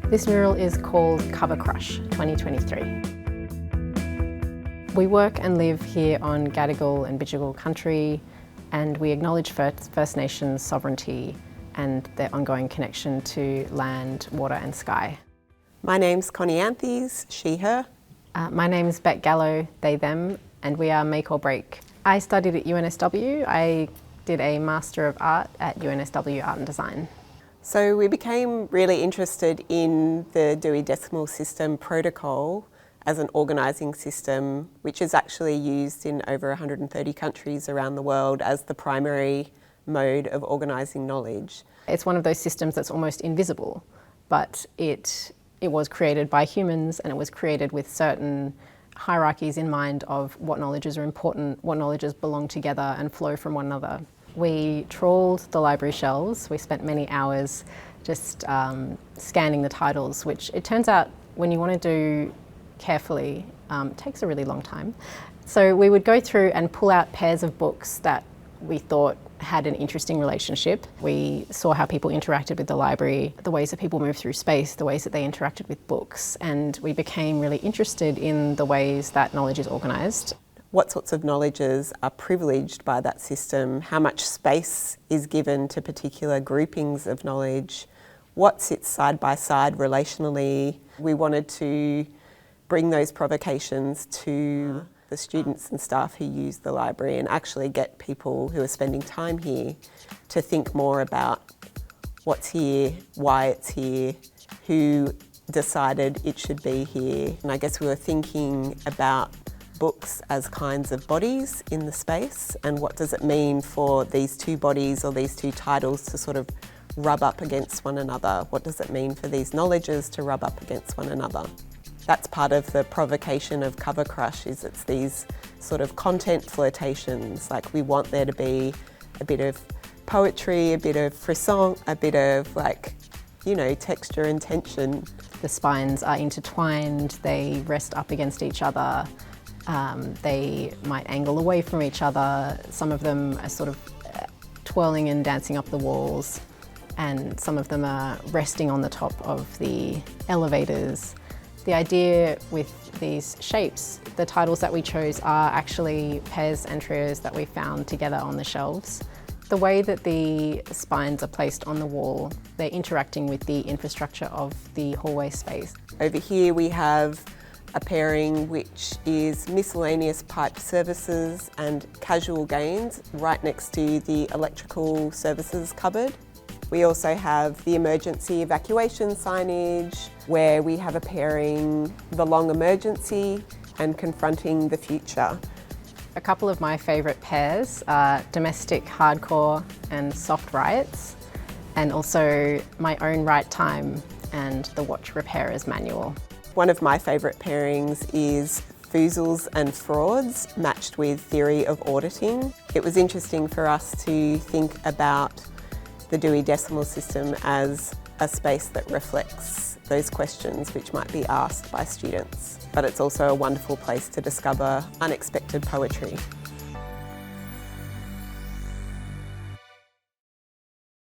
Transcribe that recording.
This mural is called Cover Crush 2023. We work and live here on Gadigal and Bidjigal country, and we acknowledge First Nations sovereignty and their ongoing connection to land, water and sky. My name's Connie Anthes, she, her. My name's Bet Gallo, they, them, and we are Make or Break. I studied at UNSW. I did a Master of Art at UNSW Art and Design. So we became really interested in the Dewey Decimal System protocol as an organising system, which is actually used in over 130 countries around the world as the primary mode of organising knowledge. It's one of those systems that's almost invisible, but it was created by humans, and it was created with certain hierarchies in mind of what knowledges are important, what knowledges belong together and flow from one another. We trawled the library shelves. We spent many hours just scanning the titles, which it turns out when you want to do carefully, takes a really long time. So we would go through and pull out pairs of books that we thought had an interesting relationship. We saw how people interacted with the library, the ways that people moved through space, the ways that they interacted with books, and we became really interested in the ways that knowledge is organised. What sorts of knowledges are privileged by that system? How much space is given to particular groupings of knowledge? What sits side by side relationally? We wanted to bring those provocations to the students and staff who use the library and actually get people who are spending time here to think more about what's here, why it's here, who decided it should be here. And I guess we were thinking about books as kinds of bodies in the space, and what does it mean for these two bodies or these two titles to sort of rub up against one another? What does it mean for these knowledges to rub up against one another? That's part of the provocation of Cover Crush, is it's these sort of content flirtations. Like, we want there to be a bit of poetry, a bit of frisson, a bit of texture and tension. The spines are intertwined, they rest up against each other, they might angle away from each other. Some of them are sort of twirling and dancing up the walls, and some of them are resting on the top of the elevators. The idea with these shapes, the titles that we chose are actually pairs and trios that we found together on the shelves. The way that the spines are placed on the wall, they're interacting with the infrastructure of the hallway space. Over here we have a pairing which is miscellaneous pipe services and casual gains right next to the electrical services cupboard. We also have the emergency evacuation signage, where we have a pairing, the long emergency and confronting the future. A couple of my favourite pairs are domestic hardcore and soft riots, and also my own right time and the watch repairer's manual. One of my favourite pairings is foozles and frauds matched with theory of auditing. It was interesting for us to think about the Dewey Decimal System as a space that reflects those questions which might be asked by students. But it's also a wonderful place to discover unexpected poetry.